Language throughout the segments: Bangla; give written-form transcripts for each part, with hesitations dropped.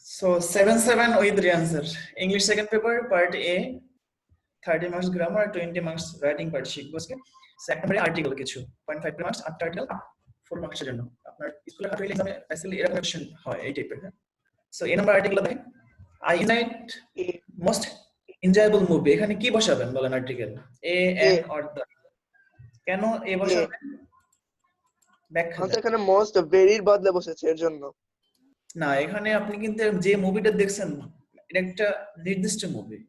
So 7-7 with the answer. English second paper part A 30 marks grammar 20 marks writing part শিখবো আজকে। সো এক নম্বরে আর্টিকেল কিছু 0.5 মার্কস 8টা আর্টিকেল 4 মার্কসের জন্য আপনার স্কুলে হাফ এক্সামে অ্যাকচুয়ালি এরকম কোশ্চেন হয় এই টাইপের। সো এই নাম্বার আর্টিকেল দেখেন I invite most enjoyable movie, এখানে কি বসাবেন বলেন article A N or the, কেন এ বসাবেন ব্যাখ্যা দেন। এখানে মোস্ট ভেরির বদলে বসেছে এর জন্য না, এখানে আপনি কিন্তু যে মুভিটা দেখছেন এটা একটা নির্দিষ্ট মুভি,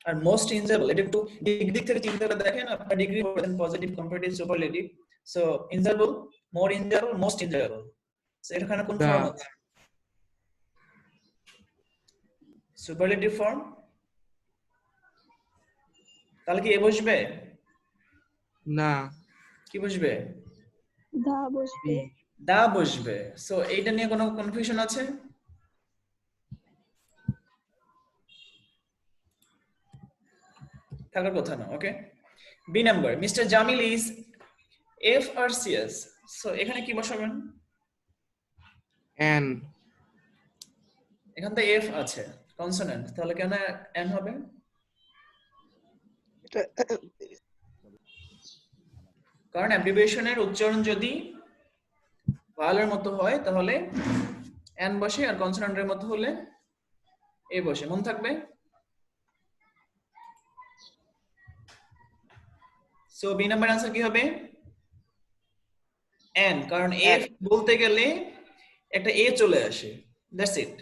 আর মোস্ট এনজয়েবল এটা একটু দিক থেকে চিন্তা করে দেখেন আপনার ডিগ্রি পড়েন positive comparative superlative. So enjoyable, মোর এনজয়েবল, মোস্ট এনজয়েবল, সো এখানে কোন ফর্ম আছে? Superlative form. তাহলে কি এ বসবে? না, কি বসবে? দা বসবে। দা বসবে। সো এইটা নিয়ে কোনো কনফিউশন আছে? থাকার কথা না। Okay, B number mister Jamil is F R CS. So এখানে কি বসাবেন? এন। এখানে তো এফ আছে কনসোনেন্ট, তাহলে কেন এন হবে? কারণ অ্যাব্রিভিয়েশনের উচ্চারণ যদি ভাওয়ালের মতো হয় তাহলে এন বসে, আর কনসোনেন্টের মতো হলে এ বসে। মন থাকবে? সো বি নাম্বার आंसर কি হবে? এন, কারণ এফ বলতে গেলে একটা এ চলে আসে, that's it.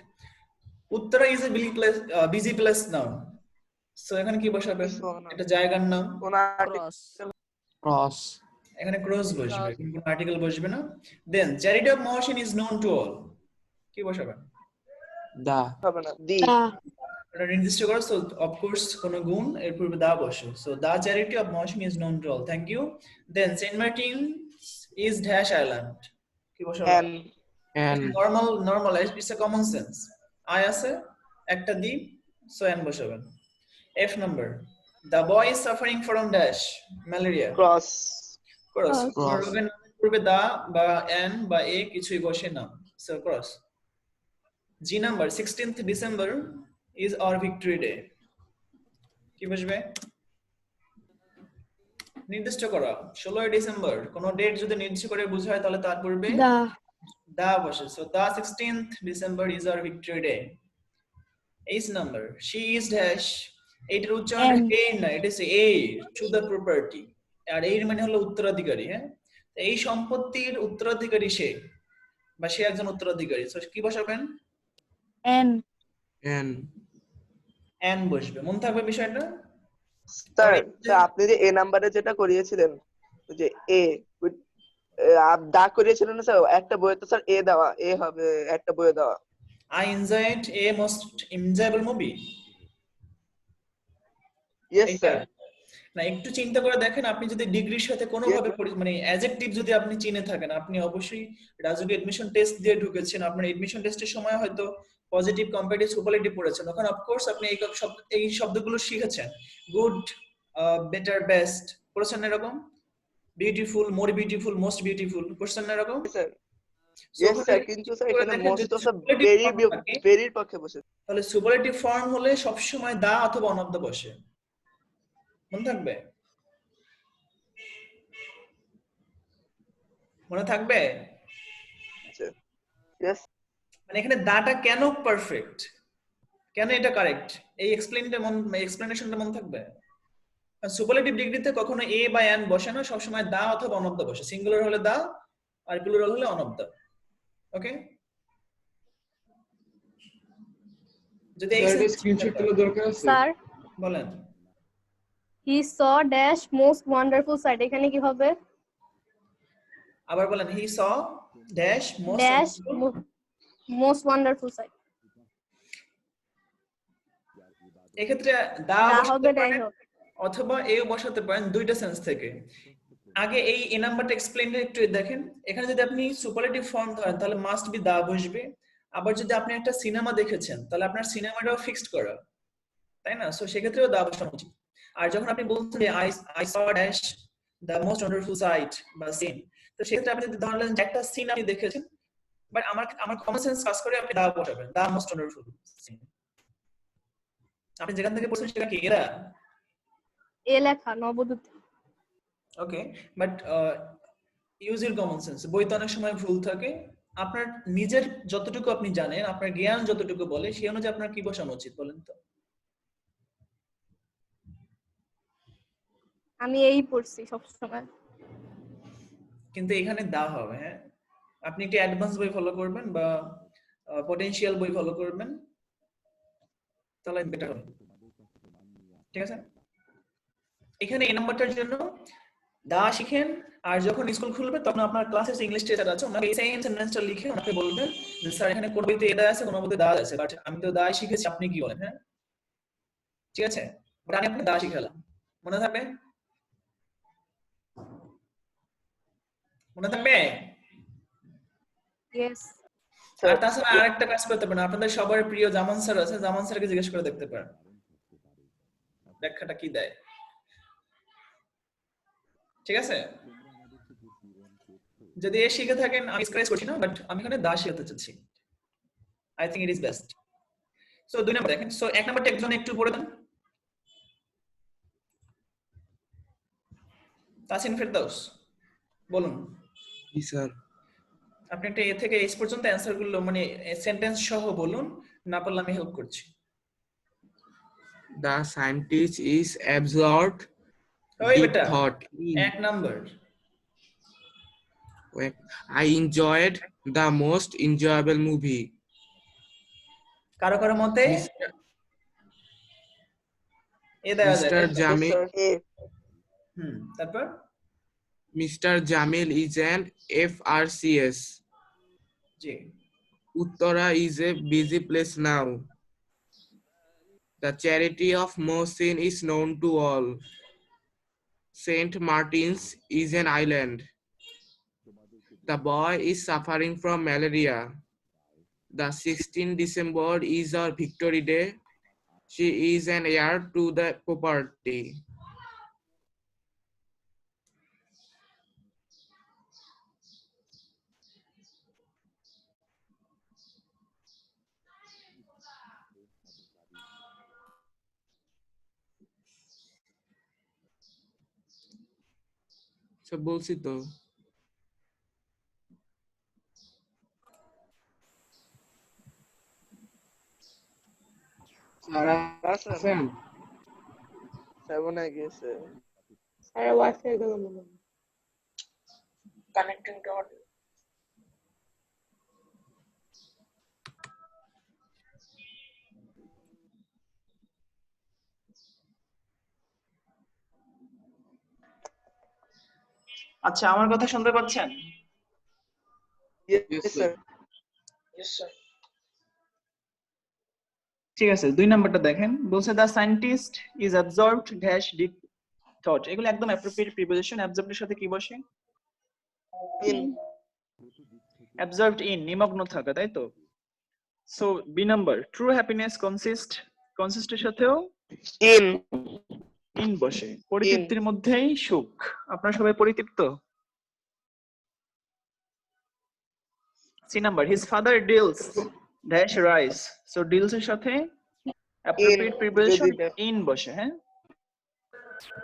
Uttara is a busy place noun. So এখানে কি বসাবে? এটা জায়গার নাম, ক্রস। এখানে ক্রস বসবে, কিন্তু আর্টিকেল বসবে না। Then charity of Mohsin is known to all, কি বসাবেন? দা। হবে না দি এটা নির্দিষ্ট করো। সো অফ কোর্স কোন গুণ এর পূর্বে দা বসে। So the charity of Mohsin is known to all. Thank you. Then Saint Martin is dash island, কি বসাবেন? An. Normal it's a common sense. I আছে একটা দ্বীপ, সো এন বসাবেন। F number the boy is suffering from dash malaria, cross cross. Cross. রোগের নামের পূর্বে দা বা এন বা এ কিছুই বসে না, so cross. G number 16th December is our victory day, কি বসবে? নির্দিষ্ট করা 16 ডিসেম্বর, কোন ডেট যদি নির্দিষ্ট করে বোঝায় তাহলে তার পূর্বে দা দা বসে। So the 16th December is our victory day. H number she is dash, এইটার উচ্চারণ এ না, এটা হচ্ছে এ টু দ্য প্রপার্টি, আর এর মানে হলো উত্তরাধিকারী। হ্যাঁ, এই সম্পত্তির উত্তরাধিকারী সে, বা সে একজন উত্তরাধিকারী। সো কি বসাবেন? N N. এন বসবে। মন থাকবে বিষয়টা? স্যার আপনি যে এ নাম্বারে যেটা করিয়েছিলেন ওই যে এ দা করিয়েছিলেন না স্যার, একটা বইয়ে তো স্যার এ দেওয়া, এ হবে একটা বইয়ে দেওয়া। I enjoyed a most enjoyable movie. Yes sir. না, একটু চিন্তা করে দেখেন, আপনি যদি ডিগ্রির সাথে কোনোভাবে মানে অ্যাডজেক্টিভ যদি আপনি চিনে থাকেন, আপনি অবশ্যই রাজুকে এডমিশন টেস্ট দিয়ে ঢুকেছেন, আপনার এডমিশন টেস্টের সময় হয়তো পজিটিভ কম্পারেটিভ সুপারলেটিভ পড়েছেন, ওখানে অফকোর্স আপনি এই শব্দগুলো শিখেছেন। গুড, বেটার, বেস্ট পড়েছেন না এরকম? Beautiful, more beautiful, most beautiful পড়েছেন না এরকম? স্যার ইয়েস স্যার, কিন্তু স্যার এখানে মোস্ট তো স্যার ভেরির পক্ষে বসে। তাহলে সুপারলেটিভ ফর্ম হলে সব সময় দা অথবা অন অফ দা বসে। মনে থাকবে? মনে থাকবে? ইয়েস। মানে এখানে দাটা কেন পারফেক্ট, কেন এটা কারেক্ট, এই এক্সপ্লেনেশনটা মনে থাকবে। সুপারলেটিভ ডিগ্রিতে কখনো এ বা এন বসে না, সবসময় দা অথবা অন অফ দা বসে। সিঙ্গুলার হলে দা আর প্লুরাল হলে অন অফ দা। ওকে, যদি এই স্ক্রিনশট তোলা দরকার আছে স্যার বলেন। He saw dash most wonderful sight, এখানে কি হবে? আবার বলেন। He saw dash dash most wonderful sight, এক্ষেত্রে দা হবে অথবা এও বসাতে পারেন, দুইটা সেন্স থেকে। আগে এই এ নাম্বারটা এক্সপ্লেইন একটু দেখেন। এখানে যদি আপনি সুপারলেটিভ ফর্ম ধরেন তাহলে মাস্ট বি দা বসবে। আবার যদি আপনি একটা সিনেমা দেখেছেন তাহলে আপনার সিনেমাটাও ফিক্সড করা, তাই না? সো সেক্ষেত্রেও দা বসানো উচিত। আর যখন আপনি বলছেন যে I saw dash the most wonderful sight বা সিন, তো সেক্ষেত্রে আপনি যদি ধরলেন যে একটা সিন আপনি দেখেছেন, বাট আমার কমন সেন্স কাজ করে আপনি দা বসাবেন, দা মোস্ট ওয়ান্ডারফুল। আপনি যেখান থেকে পড়ছেন সেটা কি এরা? এ লেখা নবদূত। Okay, but use your common sense. বইতে অনেক সময় ভুল থাকে। আপনার নিজের যতটুকু আপনি জানেন, আপনার জ্ঞান যতটুকু বলে সেই অনুযায়ী আপনার কি বসানো উচিত বলেন তো? আমি এই পড়ছি সবসময়। কিন্তু এখানে দা হবে, হ্যাঁ। আপনি একটি অ্যাডভান্স বই ফলো করবেন বা পটেনশিয়াল বই ফলো করবেন, তাহলে বেটার হবে। ঠিক আছে, এখানে এই নাম্বারটার জন্য দা শিখেন, আর যখন স্কুল খুলবে তখন আপনার ক্লাসের ইংলিশ টিচার আছে ওনাকে এই সেম সেন্টেন্সটা লিখে ওনাকে বলবেন যে স্যার এখানে কোন বইতে এ দা আছে, কোন বইতে দা আছে, বাট আমি তো দা শিখেছি, আপনি কি বলেন? হ্যাঁ, ঠিক আছে, বাট আমি আপনাকে দা শিখালাম, মনে থাকবে? মনে থাকবে? ইয়েস। আর তাছাড়া আরেকটা কাজ করতে পারেন, আপনাদের সবার প্রিয় জামান স্যার আছে, জামান স্যারকে জিজ্ঞেস করে দেখতে পারেন ব্যাখ্যাটা কি দেয়। ঠিক আছে, যদি এ শিখে থাকেন, আমি স্ক্র্যাচ করছি না, বাট আমি এখানে দা শিখাতে চাচ্ছি। I think it is best. So 2 number দেখেন। সো 1 নাম্বারটা একজন একটু পড়ে দেন। তাসিন ফেরদৌস বলুন। জি স্যার। আপনি একটা এ থেকে এস পর্যন্ত অ্যানসার গুলো মানে সেন্টেন্স সহ বলুন, না পারলে আমি হেল্প করছি। The scientist is absorbed ওই deep বেটা, thought in. 1 number. I enjoyed the most enjoyable movie. কারো কারো মতে এ দেওয়া যায়, Mr. তাই তো? Jamil, এ তারপর Mr. Jamil is an FRCS. G, Uttara is a busy place now. The charity of Mohsin is known to all. Saint Martin's is an island. The boy is suffering from malaria. The 16th December is our Victory Day. She is an heir to the property. সব বলছি তো। স্যার আছেন? স্যার মনে হয় গেছে। স্যার ওয়াইফাই গেল মনে হয়। কানেক্টিং টু আচ্ছা, আমার কথা শুনতে পাচ্ছেন? Yes, sir. Yes sir. ঠিক আছে, 2 নাম্বারটা দেখেন। বলছে the scientist is absorbed dash deep thought. এগুলো একদম অ্যাপ্রোপ্রিয়েট প্রিপোজিশন। অ্যাবজর্বড এর সাথে কি বসে? In অ্যাবজর্বড ইন, নিমগ্ন থাকা, তাই তো? So B number, true happiness consist এর সাথেও in ইন বসে। পরিতৃপ্তির মধ্যেই সুখ। আপনারা সবাই পরিতৃপ্ত? C number, his father deals dash rice. So deals এর সাথে অ্যাপ্রোপ্রিয়েট প্রিপোজিশন ইন বসে, হ্যাঁ।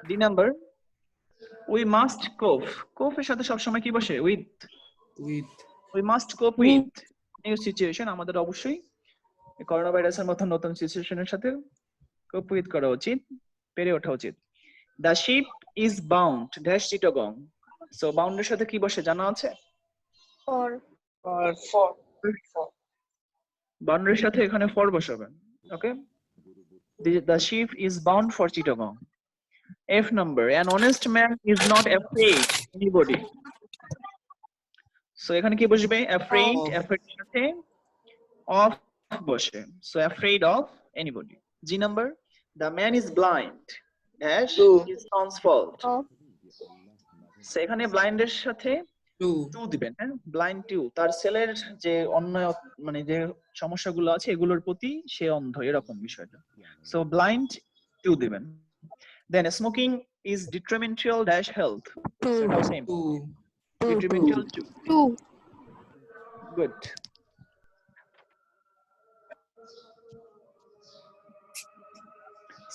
ডি নাম্বার, উই মাস্ট কোপ। কোপ এর সাথে সবসময় কি বসে? উইথ। With উই মাস্ট কোপ উইথ নিউ সিচুয়েশন। আমাদের অবশ্যই করোনা ভাইরাসের মতো নতুন সিচুয়েশনের সাথে কোপ উইথ করা উচিত, পেরে ওঠা উচিত। The ship is bound dash Chittagong. So বাউন্ডের সাথে কি বসে জানা আছে? ফর। ফর বাউন্ডের সাথে এখানে ফর বসাবেন। Okay, the ship is bound for Chittagong. F number, an honest man is not afraid anybody. So এখানে কি বসবে? অ্যাফ্রেড। অ্যাফ্রেড এর সাথে অফ বসে। So afraid of anybody. G number, the man is blind dash his son's fault. Of. So এখানে ব্লাইন্ড এর সাথে two. টু দিবেন, হ্যাঁ। ব্লাইন্ড টু, তার ছেলের যে অন্যায় মানে যে সমস্যাগুলো আছে এগুলোর প্রতি সে অন্ধ, এরকম বিষয়টা। সো ব্লাইন্ড টু দিবেন। Then smoking is detrimental dash health. So এটাও same, Two. Detrimental to. To. Good.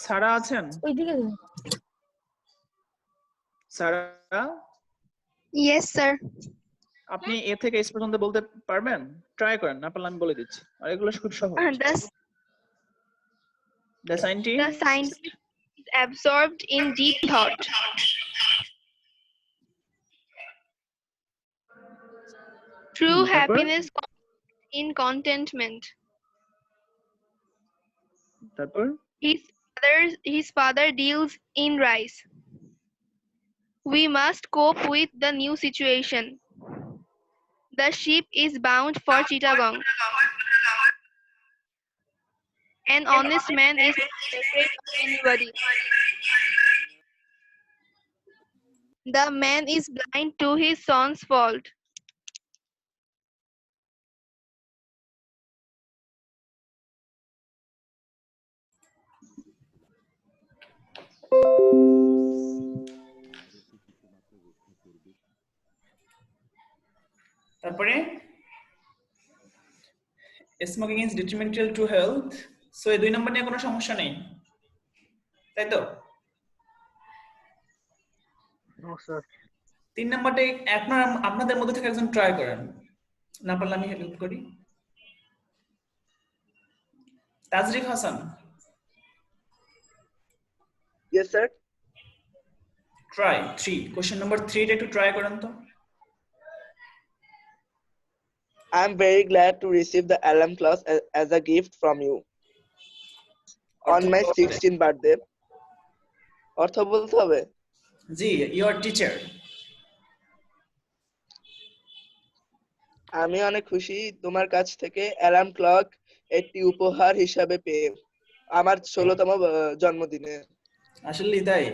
Sara আছেন? ওইদিকে সারা, ইয়েস স্যার আপনি এ থেকে এস পর্যন্ত বলতে পারবেন? ট্রাই করেন, না পারলে আমি বলে দিচ্ছি। আর এগুলো খুব সহজ। The scientist The scientist is absorbed in deep thought. True তারপর? happiness consists in contentment. তারপর His father deals in rice. We must cope with the new situation. The ship is bound for Chittagong. An honest man is not afraid of anybody. The man is blind to his son's fault. তারপরে smoking is ডিট্রিমেন্টাল to health. So এই 2 নম্বর নিয়ে কোনো সমস্যা নেই, তাই তো? No, sir. 3 নম্বরটা আপনাদের মধ্যে থেকে একজন ট্রাই করেন, না পারলে আমি হেল্প করি। Tajrif Hasan, Yes, sir. Try 3, question number 3 টা একটু ট্রাই করেন তো। I'm very glad to receive the alarm class as a gift from you on my 16th birthday. অর্থ বলতে হবে? জি, ইওর টিচার। আমি অনেক খুশি তোমার কাছ থেকে অ্যালার্ম ক্লক একটি উপহার হিসাবে পেয়ে আমার 16তম জন্মদিনে। আসলে তাই?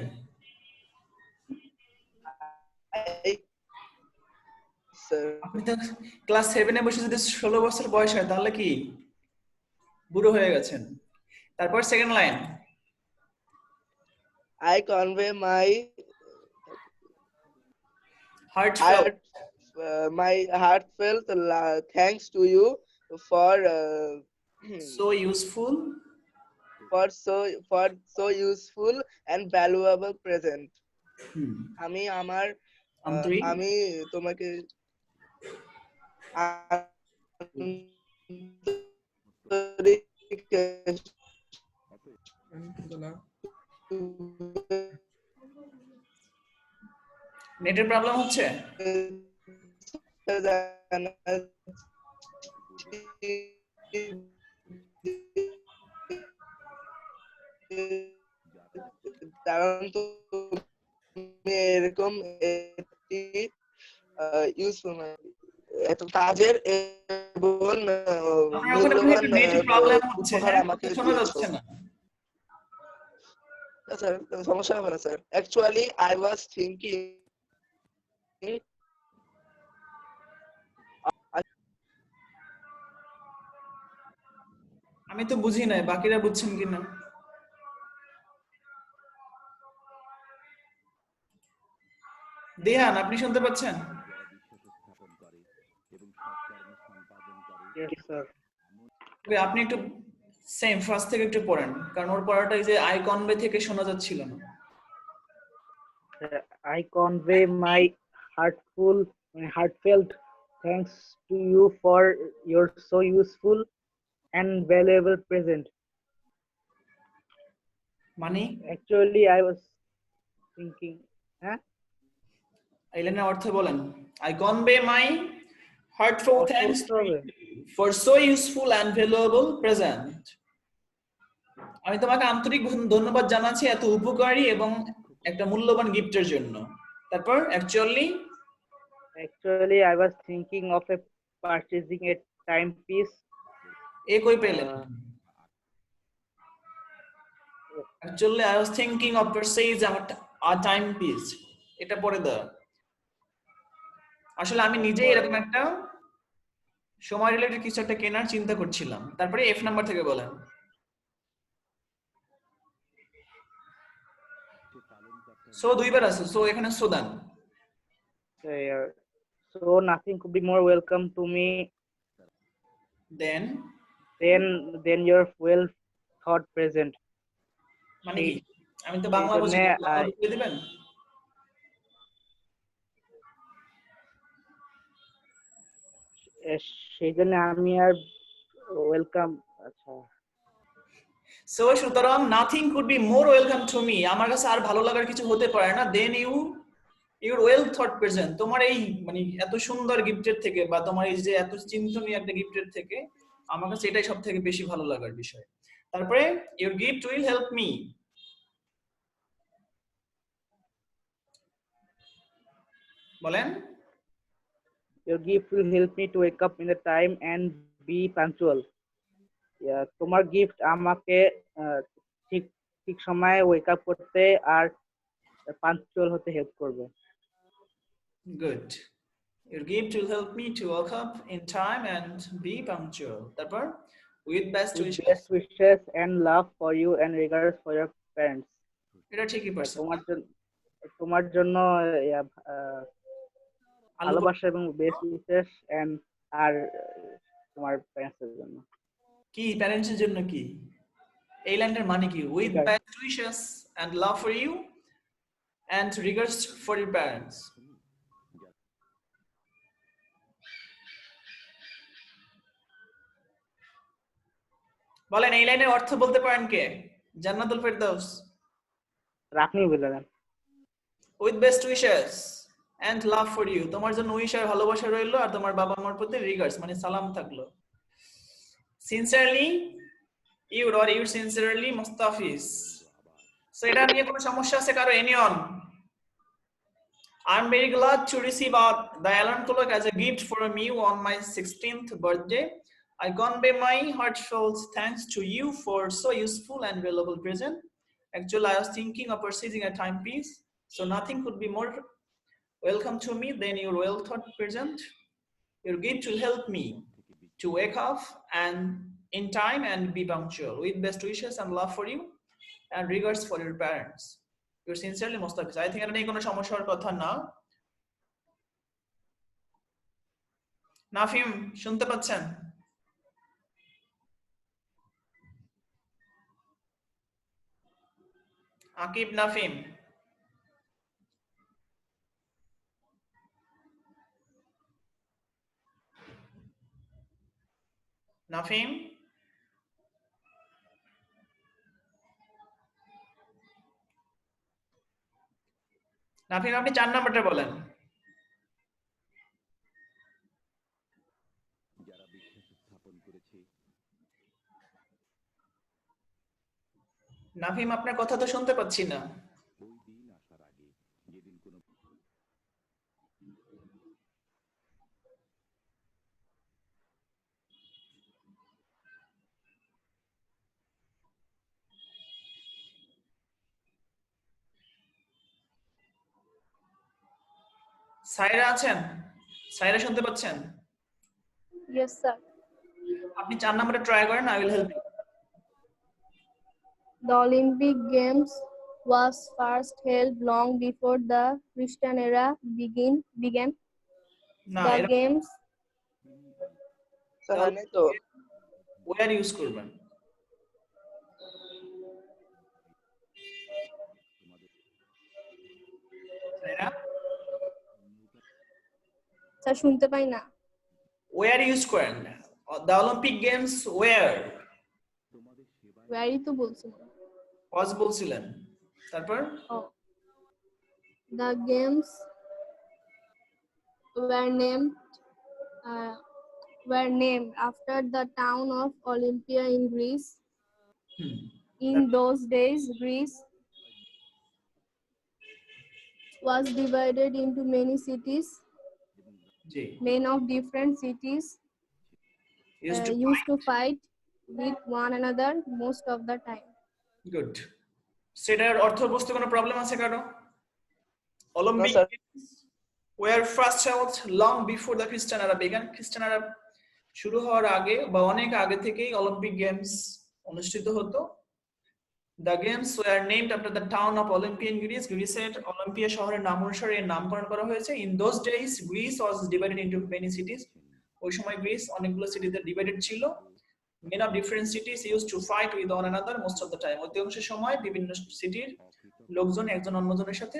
আপনি তো ক্লাস 7 এ বসে যদি 16 বছর বয়স হয় তাহলে কি বুড়ো হয়ে গেছেন। তারপর second line, I convey my heartfelt thanks to you for so useful so useful and valuable present. আমি আন্তরিক আমি তোমাকে নেটের প্রবলেম হচ্ছে? কারণ তুমি এরকম একটি ইউজফুল এত কাজের এবং মূল্যবান উপহার আমাকে দিয়েছো। স্যার সমস্যা হবে না sir. Actually I was thinking আমি তো বুঝি নাই, বাকিরা বুঝছেন কিনা? দেহান, আপনি শুনতে পাচ্ছেন? Yes, sir. আপনি একটু সেম ফার্স্ট থেকে একটু পড়েন, কারণ ওর পড়াটা এই যে আই কনভে থেকে শোনা যাচ্ছিল না। I convey my heartfelt thanks to you for your so useful and valuable present. মানে Actually, I was thinking, এই লাইনের অর্থ বলেন। I convey my heartful thanks for so useful and valuable present. আমি তোমাকে আন্তরিক ধন্যবাদ জানাচ্ছি এত উপকারী এবং একটা মূল্যবান গিফটের জন্য। তারপর actually I was thinking of purchasing a timepiece. এ কই পেলেন? Actually I was thinking of purchasing a timepiece, এটা পড়ে দাও। আসলে আমি নিজেই এরকম একটা সময় রিলেটেড কিছু একটা কেনার চিন্তা করছিলাম। তারপরে এফ নাম্বার থেকে বলেন। সো দুইবার আছে, সো এখানে Sudan. So nothing could be more welcome to me Then then your well thought present. মানে কি? আমি তো সেই বাংলা বুঝি জন্যে, না, বাংলা বুঝিয়ে দিবেন? সেই জন্য আমি আর ওয়েলকাম, আচ্ছা সো সুতরাং nothing could be more welcome to me, আমার কাছে আর ভালো লাগার কিছু হতে পারে না। দেন ইউর ওয়েল থট প্রেজেন্ট, তোমার এই মানে এত সুন্দর গিফটের থেকে বা তোমার এই যে এত চিন্তনীয় একটা গিফটের থেকে আমার কাছে এটাই সব থেকে বেশি ভালো লাগার বিষয়। তারপরে your gift will help me, বলেন। your gift will help me to wake up in the time and be punctual. তোমার গিফট আমাকে ঠিক ঠিক সময়ে ওয়েক আপ করতে আর পাঞ্চুয়াল হতে হেল্প করবে। Good, your gift will help me to wake up in time and be punctual. তারপর with best wishes, best wishes and love for you and regards for your parents. এটা ঠিকই পারছো। তোমার জন্য ভালোবাসা এবং বেস্ট উইশেস এন্ড আর তোমার প্যারেন্টসের জন্য। কি প্যারেন্টসের জন্য কি? এই লাইনের মানে কি? with best wishes and love for you and regards for your parents. বলেন এই লাইনের অর্থ বলতে পারেন কে? জান্নাতুল ফেরদৌস। আপনি বলে দেন। with best wishes and love for you, তোমার জন্য উইশ আর ভালোবাসা রইলো, আর তোমার বাবা মার প্রতি রিগার্ডস মানে সালাম থাকলো। sincerely your or your sincerely Mustafiz. So এটা নিয়ে কোনো সমস্যা আছে কারো? Anyone? I'm very glad to receive the alarm clock as a gift from you on my 16th birthday. I convey my heartfelt thanks to you for so useful and valuable present. Actually, I was thinking of purchasing a timepiece, so nothing could be more welcome to me than your well thought present. Your gift will help me to wake up and in time and be punctual. With best wishes and love for you and regards for your parents. You're sincerely Mustafiz. I think এটা নিয়ে কোনো সমস্যার কথা না। নাফিম শুনতে পাচ্ছেন? আকিব, নাফিম? নাফিম? নাফিম আপনি 4 নাম্বারটা বলেন। নাফিম আপনার কথা তো শুনতে পাচ্ছি না। সাইরা আছেন? সাইরা শুনতে পাচ্ছেন? Yes, sir. আপনি 4 নাম্বারটা ট্রাই করেন, I will help you. The Olympic Games was first held long before the Christian era began. না, The এটা games স্যার হয় নাই তো। ওয়্যার ইউজ করবেন। সাইরা স্যার শুনতে পাই না। ওয়্যার ইউজ করেন। দ্য অলিম্পিক গেমস ওয়্যার ওয়ারই তো বলছি। ওয়াজ বলছিলেন, তারপর Oh, the games were named after the town of Olympia in Greece. In those days, Greece was divided into many cities. G Men of different cities used to fight with one another most of the time. Good. সেটার অর্থ বুঝতে কোনো প্রবলেম আছে কারো? Olympic sir. Games were first held long before the Christian era began. খ্রিস্টান এরা শুরু হওয়ার আগে বা অনেক আগে থেকেই অলিম্পিক গেমস অনুষ্ঠিত হতো। The games were named after the town of Olympia in Greece. গ্রিসের অলিম্পিয়া শহরের নাম অনুসারে এর নামকরণ করা হয়েছে। In those days, Greece was divided into many cities. ওই সময় গ্রিস অনেকগুলো সিটিতে ডিভাইডেড ছিল। Men of different cities used to fight with one another most of the time. অধিকাংশ সময় বিভিন্ন সিটির লোকজন একজন অন্যজনের সাথে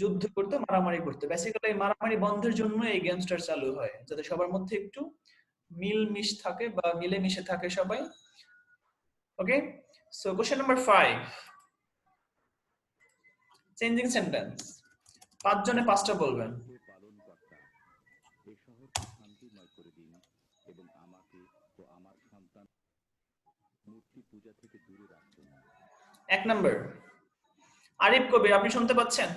যুদ্ধ করতে, মারামারি করতে। বেসিক্যালি এই মারামারি বন্ধের জন্য এই গেমসটা চালু হয়, যাতে সবার মধ্যে একটু মিলমিশ থাকে বা মিলেমিশে থাকে সবাই। Okay, so question number 5, changing sentence. 5 জনে 5টা বলবেন। এক নাম্বার, আরিফ কবির, আপনি শুনতে পাচ্ছেন?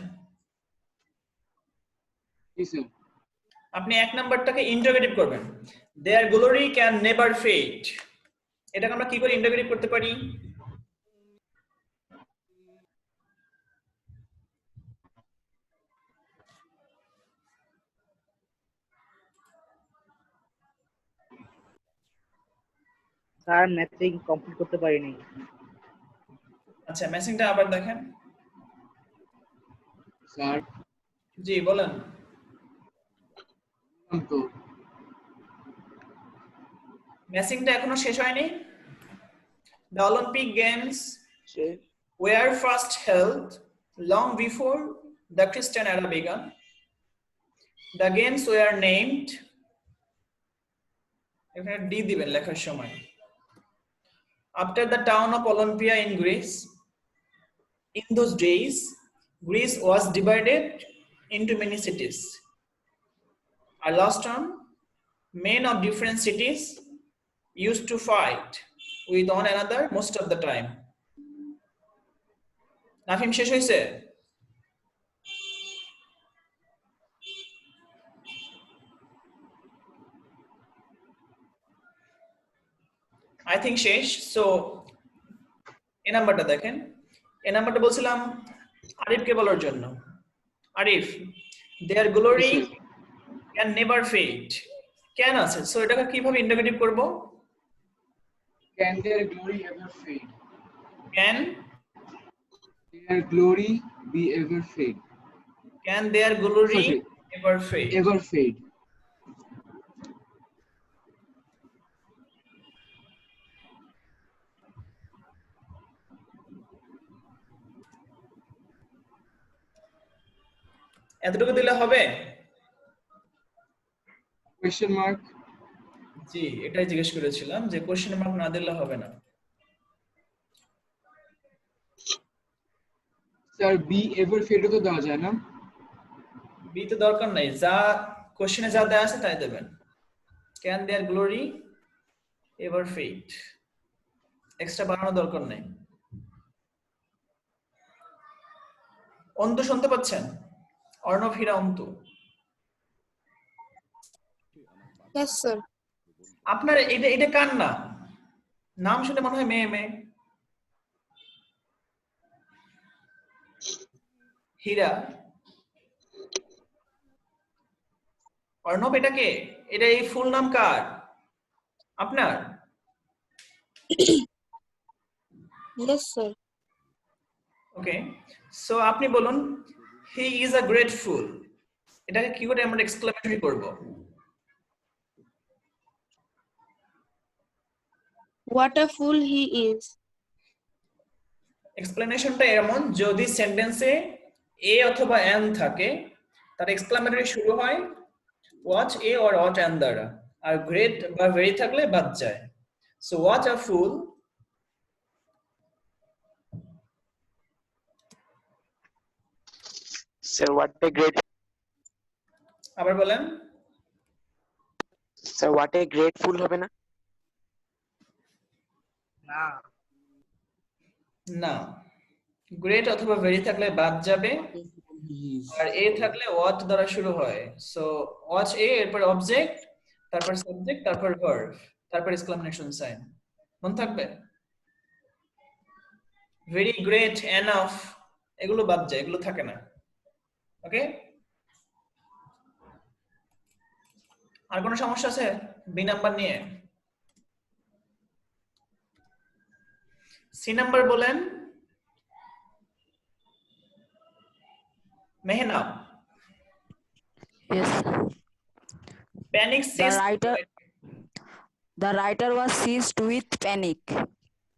আপনি এক নাম্বারটাকে ইন্টারোগেটিভ করবেন। দেয়ার গ্লোরি ক্যান নেভার ফেড। এটাকে আমরা কি করে ইন্টারোগেটিভ করতে পারি? স্যার ম্যাচিং কমপ্লিট করতে পারিনি। আচ্ছা, ম্যাচিংটা আবার দেখেন। স্যার জি বলেন। তো ম্যাচিংটা এখনো শেষ হয়নি। The Olympic Games say were first held long before the Christian era began. The games were named, এখানে ডি দিবেন লেখার সময়, after the town of Olympia in Greece. In those days, Greece was divided into many cities. Our last term, men of different cities used to fight with one another most of the time. Nafim শেষ হয়েছে? আই থিংক শেষ। সো এই নাম্বারটা দেখেন। এই নাম্বারটা বলছিলাম আরিফকে বলার জন্য। Arif, their glory can never fade. Can আছে, সো এটাকে কিভাবে ইন্টারোগেটিভ করব? can their glory ever fade? Can Their glory be ever fade? Can their glory Sorry. Ever fade. Ever fade? এতটুকু দিলে হবে? Question mark? জি, এটাই জিজ্ঞেস করেছিলাম যে কোশ্চেন মার্ক না দিলে হবে না। Sir, be ever fade তো দেওয়া যায় না? বি তো দরকার নাই, যা কোশ্চেনে যা দেয়া আছে তাই দেবেন। Can their glory ever fade, extra বানানো দরকার নাই। অন্তু শুনতে পাচ্ছেন? অর্ণব, হীরা, অন্তু। Yes, sir. আপনার এটা এটা কার নাম? নাম শুনে মনে হয় মেয়ে মেয়ে। হীরা, অর্ণব, এটা কে? এটা এই ফুল নাম কার? আপনার? Yes, sir. ওকে, সো আপনি বলুন হি ইজ আ গ্রেট ফুল। এটাকে কি করে আমরা এক্সক্লেমেটরি করব? What a fool he is. এক্সপ্লেনেশনটা এমন, যদি সেন্টেন্সে এ অথবা এন থাকে, তার এক্সক্লেমেটরি শুরু হয় watch a or watch N দ্বারা, আর গ্রেট বা ভেরি থাকলে বাদ যায়। So watch a full, Sir, what a great আবার বলেন। sir, what a grateful হবে না? না, না, গ্রেট অথবা ভেরি থাকলে বাদ যাবে, আর এ থাকলে ওয়াচ দ্বারা শুরু হয়। সো ওয়াচ এ, এরপর অবজেক্ট, তারপর সাবজেক্ট, তারপর ভার্ব, তারপর এক্সক্লেমেশন সাইন। মনে থাকবে? ভেরি, গ্রেট, এনাফ, এগুলো বাদ যায়, এগুলো থাকে না। ওকে, আর কোনো সমস্যা আছে বি নাম্বার নিয়ে? সি নাম্বার বলেন। মেহনাব, Yes, Panic seized. The writer was seized with panic.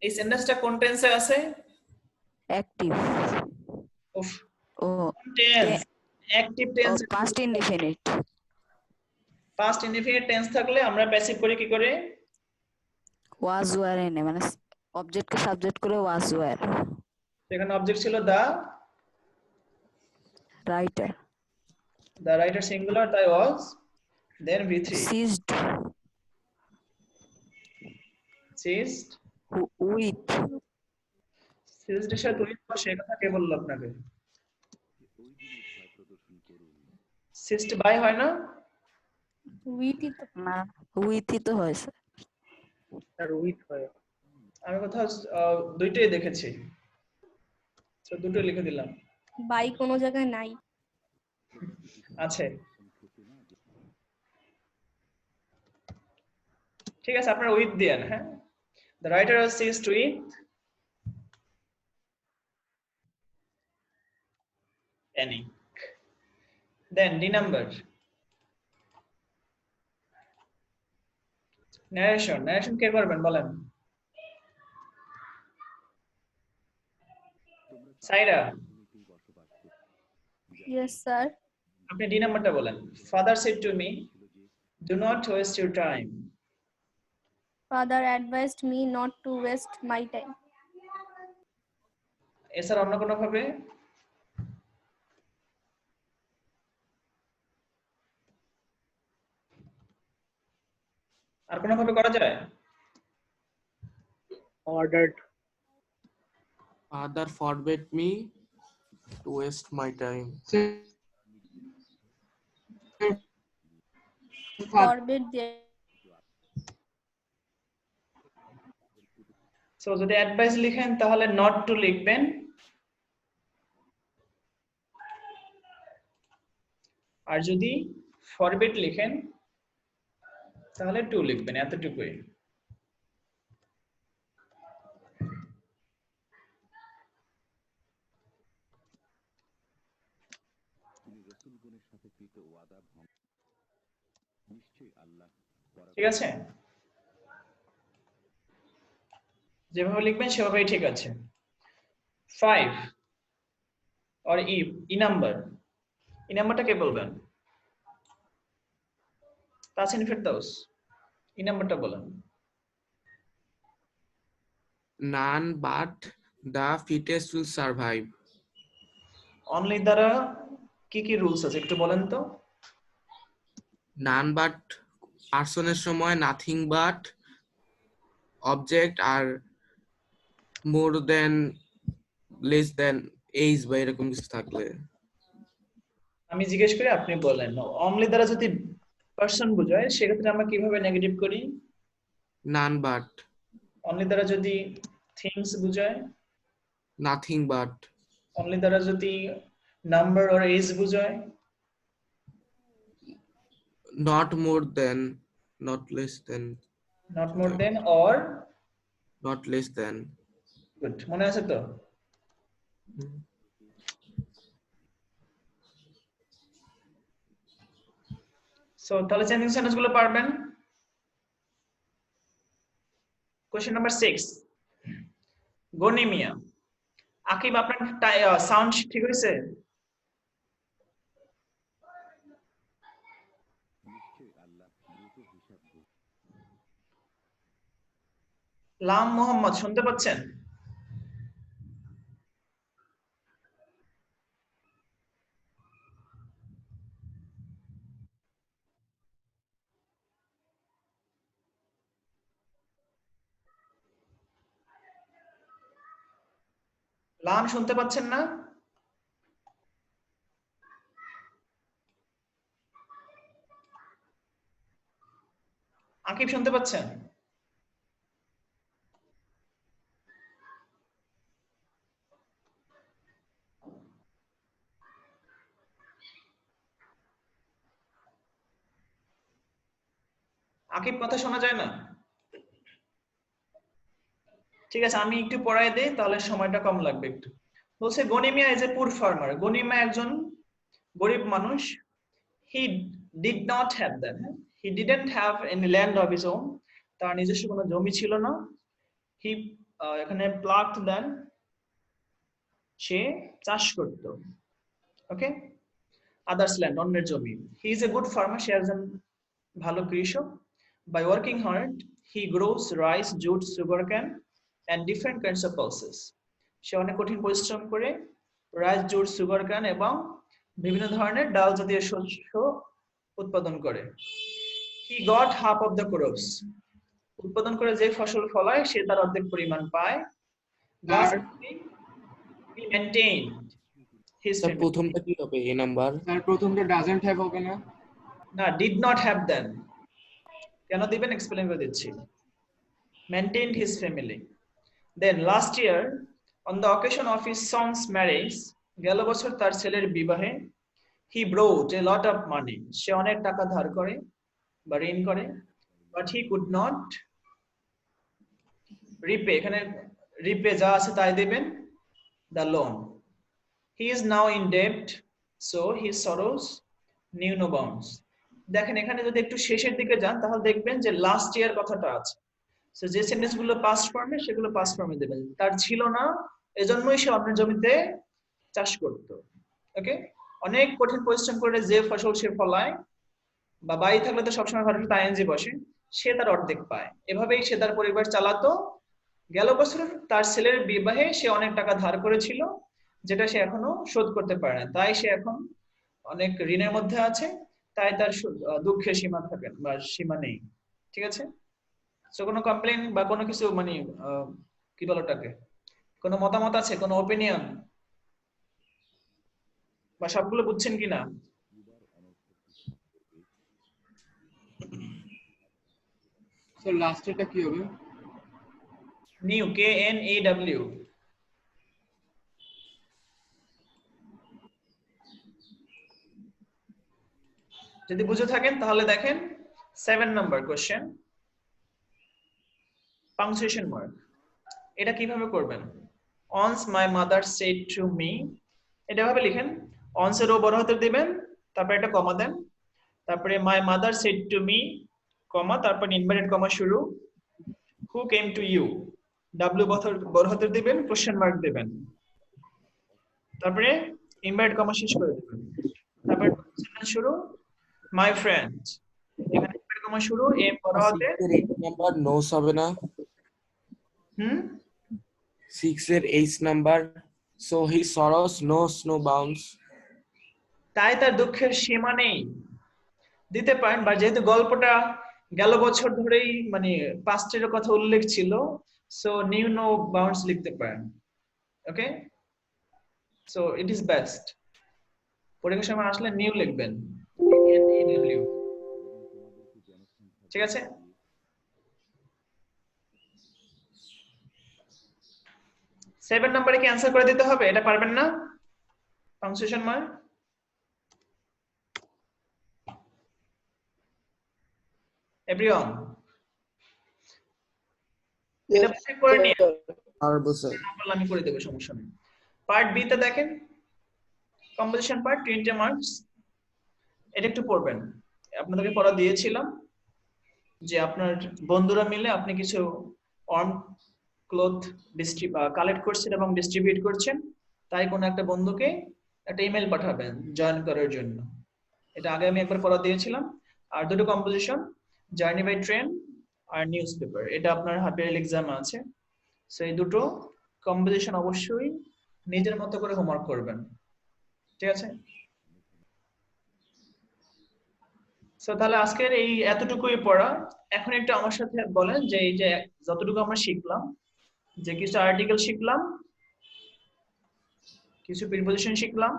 এই সেন্টেন্সটা কোন টেন্সে আছে? Active. উফ, Oh, tense active tense. past indefinite. Past indefinite tense থাকলে আমরা প্যাসিভ করি কি করে? Was were এনে মানে অবজেক্ট কে সাবজেক্ট করে was were. এখানে অবজেক্ট ছিল দা Writer. The writer singular, তাই was, then V3. Seized Seized. with. Seized এর সাথে with সে কথা কে বলল আপনাকে? Seized by হয় না? না with ই তো হয়েছে। আর উইথ হয়। আমি কোথাও দুইটাই দেখেছি, তো দুটো লিখে দিলাম। বাই কোনো জায়গায় নাই। আছে, ঠিক আছে, আপনার উইথ দেন। হ্যাঁ, the writer was seized with panic. Then D number, narration কে করবেন বলেন? সাইরা, Yes, sir. আপনি ডি নাম্বারটা বলেন। Father said to me, do not waste your time. Father advised me not to waste my time. এছাড়া অন্য কোনো ভাবে? আর কোনো ভাবে করা যায়? Ordered. Father forbade me to waste my time. Forbid the so যদি অ্যাডভাইস লিখেন তাহলে নট টু লিখবেন, আর যদি ফরবিড লিখেন তাহলে টু লিখবেন, এতটুকুই। ঠিক আছে, যেভাবে লিখবেন সেভাবেই ঠিক আছে। 5 or ই নাম্বারটা কে বলবেন? তাসিন ফেরদৌস, ই নাম্বারটা বলেন। None but the fittest will survive. Only দ্বারা কি কি রুলস আছে একটু বলেন তো? None but পার্সনের সময় nothing but object R more than less than age বা এরকম কিছু থাকলে। আমি জিজ্ঞেস করি আপনি বলেন। অনলি দ্বারা যদি পারসন বোঝায় সেক্ষেত্রে আমরা কিভাবে নেগেটিভ করি? None but. অনলি দ্বারা যদি থিংস বোঝায়? Nothing but. অনলি দ্বারা যদি নাম্বার অর এজ বোঝায়? Not more than, not less than. Not more than or not less than. Good, মনে আছে তো? সো তাহলে চেঞ্জিং সেন্টেন্স গুলো পারবেন। Question number 6, Ganimiya. আকিব আপনার সাউন্ড ঠিক হয়েছে? লাম মোহাম্মদ শুনতে পাচ্ছেন? লাম শুনতে পাচ্ছেন না? আকিব শুনতে পাচ্ছেন? আকিব কথা শোনা যায় না? ঠিক আছে, আমি একটু পড়ায় দেই তাহলে সময়টা কম লাগবে একটু। বলছে গনিমিয়া ইজ এ পুর ফার্মার। গনিমিয়া একজন গরিব মানুষ। He did not have that, He didn't have any land of his own. তার নিজস্ব কোনো জমি ছিল না। He এখানে plucked land, সে চাষ করত। ওকে, others land, অন্যের জমি। He is a good farmer, সে একজন ভালো কৃষক। By working hard, he grows rice, jute, sugarcane, and different kinds of pulses. সে অনেক কঠিন পরিশ্রম করে রাইস, জুট, সুগারকেন এবং বিভিন্ন ধরনের ডাল জাতীয় শস্য উৎপাদন করে। He got half of the crops. উৎপাদন করে যে ফসল ফলায় সে তার অর্ধেক পরিমাণ পায়। Lastly, he maintained his sir family. প্রথমটা কি হবে? এ নাম্বার। স্যার প্রথমটা ডাজন্ট হ্যাভ হবে না? না, did not have them। কেন দিবেন এক্সপ্লেইন করে দিচ্ছি। Maintained his family. Then last year, on the occasion of his son's marriage, গেল বছর তার ছেলের বিবাহে, he borrowed a lot of money. সে অনেক টাকা ধার করে বা ঋণ করে, but he could not repay। এখানে repay যা আছে তাই দিবেন, the loan. He is now in debt, so his sorrows knew no bounds. দেখেন এখানে যদি একটু শেষের দিকে যান তাহলে দেখবেন যে লাস্ট ইয়ার কথাটা আছে। সো যে সেন্টেন্স গুলো পাস্ট ফর্মে সেগুলো পাস্ট ফর্মে দেবেন। তার ছিল না, এজন্যই সে অন্যের জমিতে চাষ করত। ওকে, অনেক কঠিন পরিশ্রম করে যে ফসল সে ফলায়, বা বাড়ি থাকলে তো সবসময় ঘরে আইএনজি বসে, সে তার অর্ধেক পায়। এভাবেই সে তার পরিবার চালাতো। গেল বছর তার ছেলের বিবাহে সে অনেক টাকা ধার করেছিল, যেটা সে এখনো শোধ করতে পারে না। তাই সে এখন অনেক ঋণের মধ্যে আছে, তাই তার দুঃখের সীমা থাকে বা সীমা নেই। ঠিক আছে, সো কোনো কমপ্লেন বা কোনো কিছু মানে কি বলে ওটাকে, কোনো মতামত আছে, কোনো ওপিনিয়ন, বা সবগুলো বুঝছেন কিনা? স্যার লাস্টেরটা কি হবে? New, KNEW। যদি বুঝে থাকেন তাহলে দেখেন 7 নাম্বার কোশ্চেন, পাংচুয়েশন মার্ক। এটা কিভাবে করবেন? once my mother said to me, এটা ভাবে লিখেন। once এর ও বড় হাতের দিবেন, তারপরে একটা কমা দেন, তারপরে my mother said to me, কমা, তারপর ইনভার্টেড কমা শুরু, who came to you, w বড় হাতের দিবেন, কোশ্চেন মার্ক দিবেন, তারপরে ইনভার্টেড কমা শেষ করে দিবেন, তারপর সেন্টেন্স শুরু my friend, এখানে ইনভার্টেড কমা শুরু, এম বড় হাতে। 6 এর 8 নাম্বার নোস হবে না? 6 এর 8 number, so his sorrows knows no bounds. তাই তার দুঃখের সীমা নেই দিতে পারেন। বা যেহেতু গল্পটা গেল বছর ধরেই মানে পাস্টের কথা উল্লেখ ছিল, সো নিউ নো বাউন্ডস লিখতে পারেন। ওকে, সো ইট ইজ বেস্ট। পরীক্ষার সময় আসলে নিউ লিখবেন, NEW। ঠিক আছে, সেভেন নম্বরে কি অ্যান্সার করে দিতে হবে? এটা পারবেন না? পাংচুয়েশন মার্ক এভরিওয়ান, এটা চেক করে নিয়ে পারবো স্যার। আমি করে দেব, সমস্যা নেই। পার্ট বি তে দেখেন কম্পোজিশন পার্ট 20 মার্কস। এটা একটু পড়বেন, আপনাদেরকে পড়া দিয়েছিলাম যে আপনার বন্ধুরা মিলে আপনি কিছু ওয়ার্ম ক্লথ কালেক্ট করছেন এবং ডিস্ট্রিবিউট করছেন, তাই কোনো একটা বন্ধুকে একটা ইমেল পাঠাবেন জয়েন করার জন্য। এটা আগে আমি একবার পড়া দিয়েছিলাম। আর দুটো কম্পোজিশন, জার্নি বাই ট্রেন আর নিউজ পেপার, এটা আপনার হাফ ইয়ারলি এক্সাম আছে। সো এই দুটো কম্পোজিশন অবশ্যই নিজের মতো করে হোমওয়ার্ক করবেন। ঠিক আছে, সো তাহলে আজকের এই এতটুকুই পড়া। এখন একটু আমার সাথে বলেন যে এই যে যতটুকু আমরা শিখলাম, যে কিছু আর্টিকেল শিখলাম, কিছু প্রিপোজিশন শিখলাম,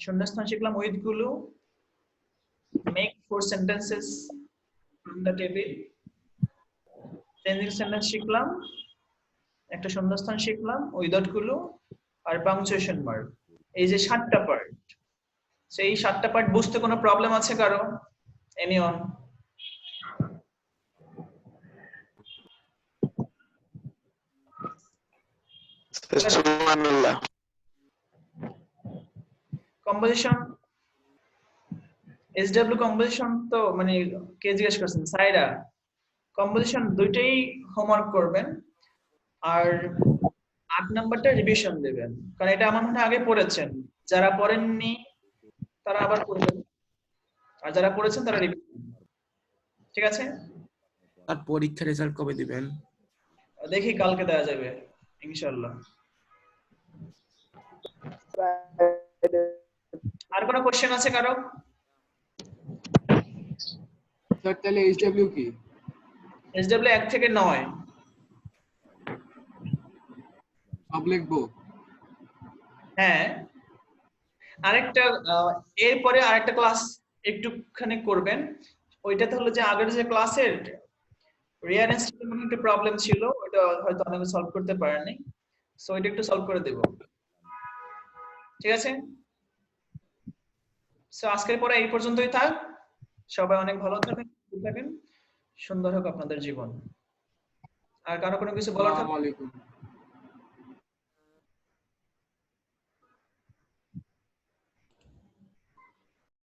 শূন্যস্থান শিখলাম উইথ গুলো, make 4 sentences from the table, changing sentence শিখলাম, একটা শূন্যস্থান শিখলাম উইদাউট গুলো, আর পাংচুয়েশন মার্ক। এই যে 7টা পার্ট, সেই 7টা পার্ট বুঝতে কোনো প্রবলেম আছে কারো? এনিওয়ান? সুবহানাল্লাহ। কম্পোজিশন এসডব্লিউ কম্পোজিশন তো মানে কে জিজ্ঞেস করছেন? সাইরা। কম্পোজিশন দুইটাই হোমওয়ার্ক করবেন আর 8 নাম্বারটা রিভিশন দেবেন, কারণ এটা আমার মনে হয় আগে পড়েছেন, যারা পড়েননি তারা আবার পড়বেন, আর যারা পড়েছেন তারা রিভিশন। ঠিক আছে? আর পরীক্ষার রেজাল্ট কবে দিবেন? দেখি কালকে দেওয়া যাবে ইনশাআল্লাহ। আর কোনো কোশ্চেন আছে কারো? স্যার তাহলে এইচডব্লিউ কি? এসডব্লিউ 1 থেকে 9 সব লিখবো? হ্যাঁ, আরেকটা এরপরে আরেকটা ক্লাস একটুখানি করবেন, ওইটাতে হলো যে আগের যে ক্লাসের রিয়ারেন্সের মধ্যে একটু প্রবলেম ছিল, ওটা হয়তো অনেকে সলভ করতে পারেননি, সো এটা একটু সলভ করে দেব। ঠিক আছে? সো আজকের পরে এই পর্যন্তই থাক। সবাই অনেক ভালো থাকেন, সুস্থ থাকেন, সুন্দর হোক আপনাদের জীবন। আর কারো কোনো কিছু বলার থাকলে আসসালামু আলাইকুম।